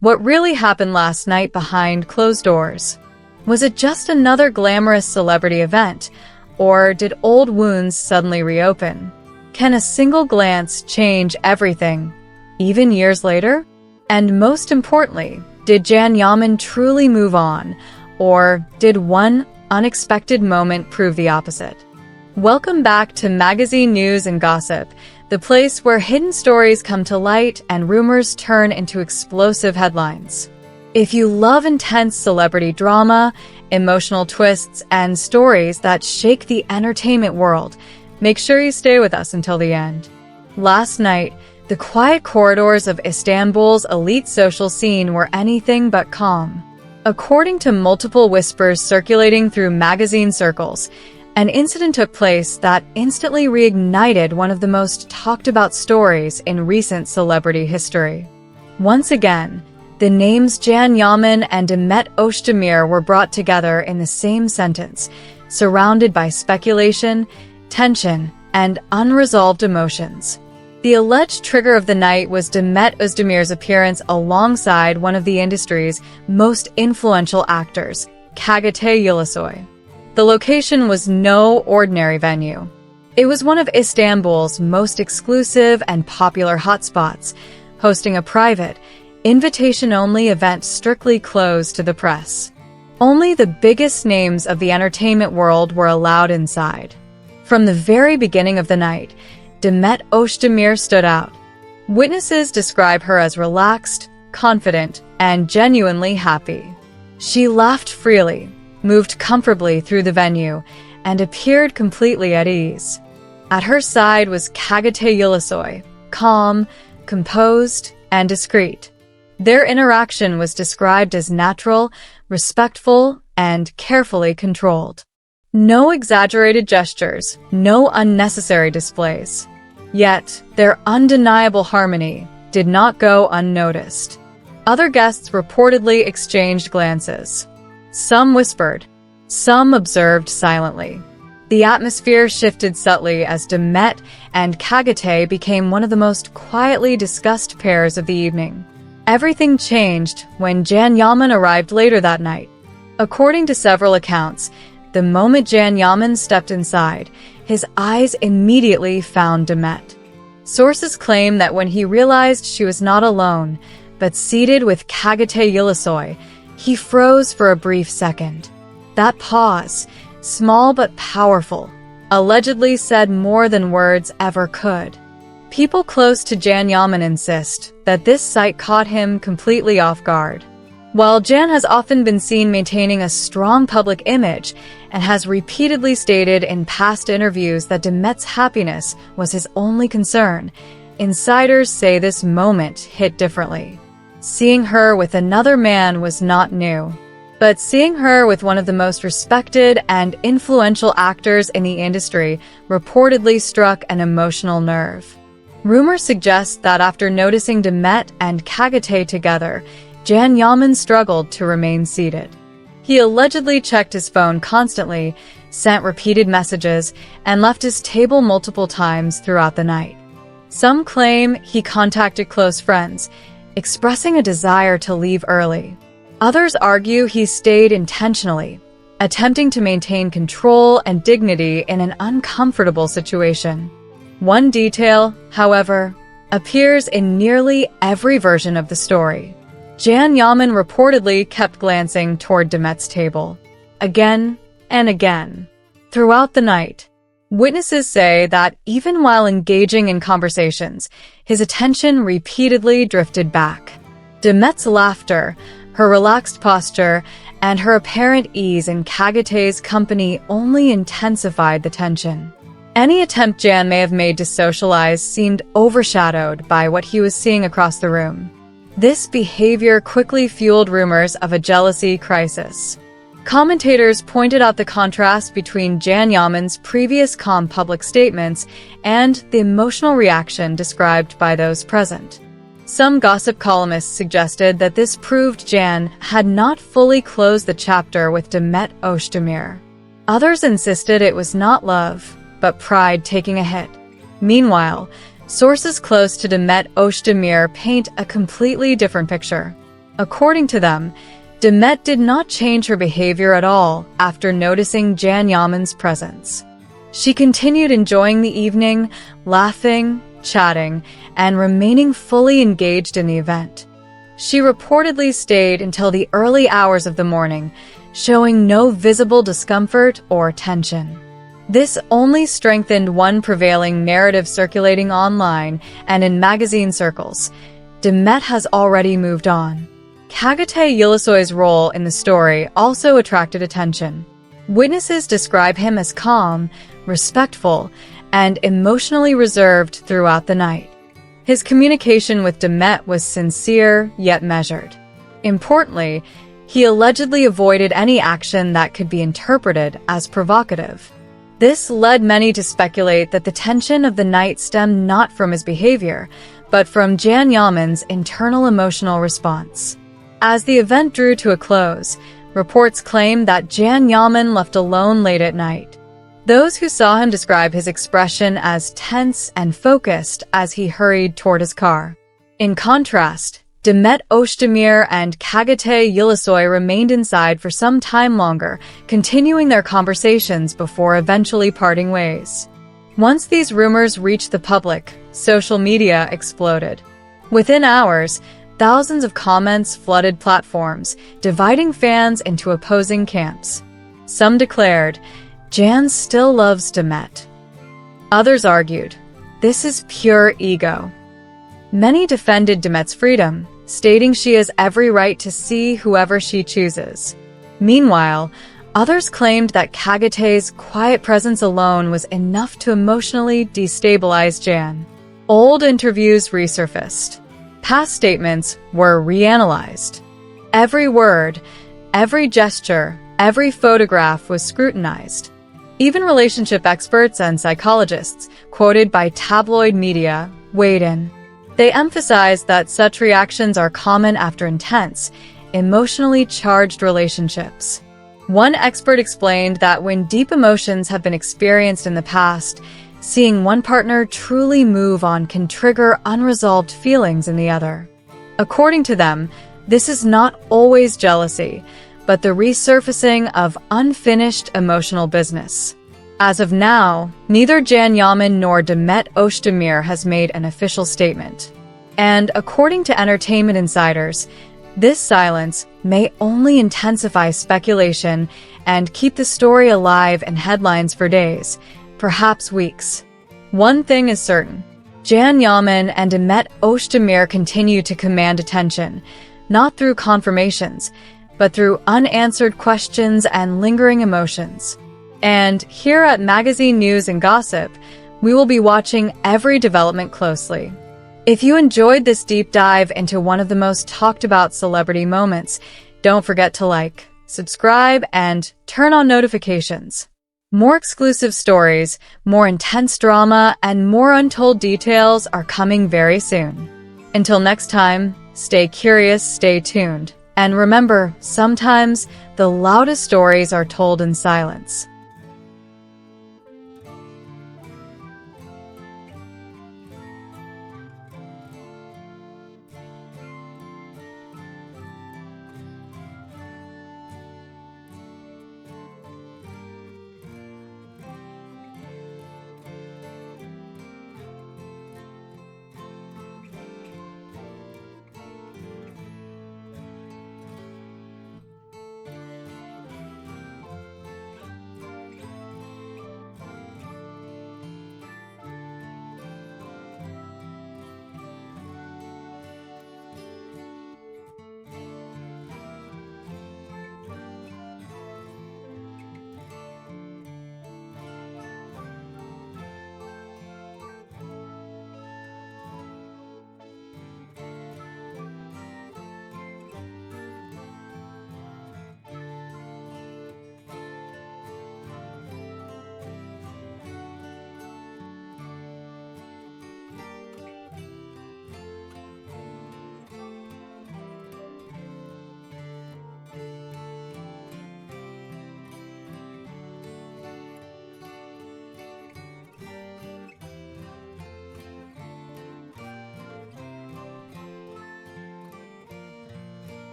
What really happened last night behind closed doors? Was it just another glamorous celebrity event, or did old wounds suddenly reopen? Can a single glance change everything, even years later? And most importantly, did Yaman truly move on, or did one unexpected moment prove the opposite? Welcome back to Magazine News and Gossip, the place where hidden stories come to light and rumors turn into explosive headlines. If you love intense celebrity drama, emotional twists, and stories that shake the entertainment world, make sure you stay with us until the end. Last night, the quiet corridors of Istanbul's elite social scene were anything but calm. According to multiple whispers circulating through magazine circles, an incident took place that instantly reignited one of the most talked about stories in recent celebrity history. Once again, the names Yaman and Demet Özdemir were brought together in the same sentence, surrounded by speculation, tension, and unresolved emotions. The alleged trigger of the night was Demet Özdemir's appearance alongside one of the industry's most influential actors, Çağatay Ulusoy. The location was no ordinary venue. It was one of Istanbul's most exclusive and popular hotspots, hosting a private, invitation-only event strictly closed to the press. Only the biggest names of the entertainment world were allowed inside. From the very beginning of the night, Demet Özdemir stood out. Witnesses describe her as relaxed, confident, and genuinely happy. She laughed freely, moved comfortably through the venue, and appeared completely at ease. At her side was Çağatay Ulusoy, calm, composed, and discreet. Their interaction was described as natural, respectful, and carefully controlled. No exaggerated gestures, no unnecessary displays. Yet, their undeniable harmony did not go unnoticed. Other guests reportedly exchanged glances. Some whispered, some observed silently. The atmosphere shifted subtly as Demet and Çağatay became one of the most quietly discussed pairs of the evening. Everything changed when Yaman arrived later that night. According to several accounts, the moment Yaman stepped inside, his eyes immediately found Demet. Sources claim that when he realized she was not alone, but seated with Çağatay Ulusoy, he froze for a brief second. That pause, small but powerful, allegedly said more than words ever could. People close to Yaman insist that this sight caught him completely off guard. While Jan has often been seen maintaining a strong public image and has repeatedly stated in past interviews that Demet's happiness was his only concern, insiders say this moment hit differently. Seeing her with another man was not new, but seeing her with one of the most respected and influential actors in the industry reportedly struck an emotional nerve. Rumors suggest that after noticing Demet and Çağatay together, Yaman struggled to remain seated. He allegedly checked his phone constantly, sent repeated messages, and left his table multiple times throughout the night. Some claim he contacted close friends, expressing a desire to leave early. Others argue he stayed intentionally, attempting to maintain control and dignity in an uncomfortable situation. One detail, however, appears in nearly every version of the story. Yaman reportedly kept glancing toward Demet's table, again and again. Throughout the night, witnesses say that even while engaging in conversations, his attention repeatedly drifted back. Demet's laughter, her relaxed posture, and her apparent ease in Çağatay's company only intensified the tension. Any attempt Jan may have made to socialize seemed overshadowed by what he was seeing across the room. This behavior quickly fueled rumors of a jealousy crisis. Commentators pointed out the contrast between Yaman's previous calm public statements and the emotional reaction described by those present. Some gossip columnists suggested that this proved Jan had not fully closed the chapter with Demet Özdemir. Others insisted it was not love, but pride taking a hit. Meanwhile, sources close to Demet Özdemir paint a completely different picture. According to them, Demet did not change her behavior at all after noticing Yaman's presence. She continued enjoying the evening, laughing, chatting, and remaining fully engaged in the event. She reportedly stayed until the early hours of the morning, showing no visible discomfort or tension. This only strengthened one prevailing narrative circulating online and in magazine circles. Demet has already moved on. Çağatay Ulusoy's role in the story also attracted attention. Witnesses describe him as calm, respectful, and emotionally reserved throughout the night. His communication with Demet was sincere yet measured. Importantly, he allegedly avoided any action that could be interpreted as provocative. This led many to speculate that the tension of the night stemmed not from his behavior, but from Yaman's internal emotional response. As the event drew to a close, reports claim that Yaman left alone late at night. Those who saw him describe his expression as tense and focused as he hurried toward his car. In contrast, Demet Özdemir and Çağatay Ulusoy remained inside for some time longer, continuing their conversations before eventually parting ways. Once these rumors reached the public, social media exploded. Within hours, thousands of comments flooded platforms, dividing fans into opposing camps. Some declared, "Jan still loves Demet." Others argued, "This is pure ego." Many defended Demet's freedom, stating she has every right to see whoever she chooses. Meanwhile, others claimed that Çağatay's quiet presence alone was enough to emotionally destabilize Jan. Old interviews resurfaced. Past statements were reanalyzed. Every word, every gesture, every photograph was scrutinized. Even relationship experts and psychologists, quoted by tabloid media, weighed in. They emphasized that such reactions are common after intense, emotionally charged relationships. One expert explained that when deep emotions have been experienced in the past, seeing one partner truly move on can trigger unresolved feelings in the other. According to them, this is not always jealousy, but the resurfacing of unfinished emotional business. As of now, neither Yaman nor Demet Özdemir has made an official statement. And according to entertainment insiders, this silence may only intensify speculation and keep the story alive in headlines for days, perhaps weeks. One thing is certain: Yaman and Demet Özdemir continue to command attention, not through confirmations, but through unanswered questions and lingering emotions. And here at Magazine News and Gossip, we will be watching every development closely. If you enjoyed this deep dive into one of the most talked about celebrity moments, don't forget to like, subscribe, and turn on notifications. More exclusive stories, more intense drama, and more untold details are coming very soon. Until next time, stay curious, stay tuned. And remember, sometimes the loudest stories are told in silence.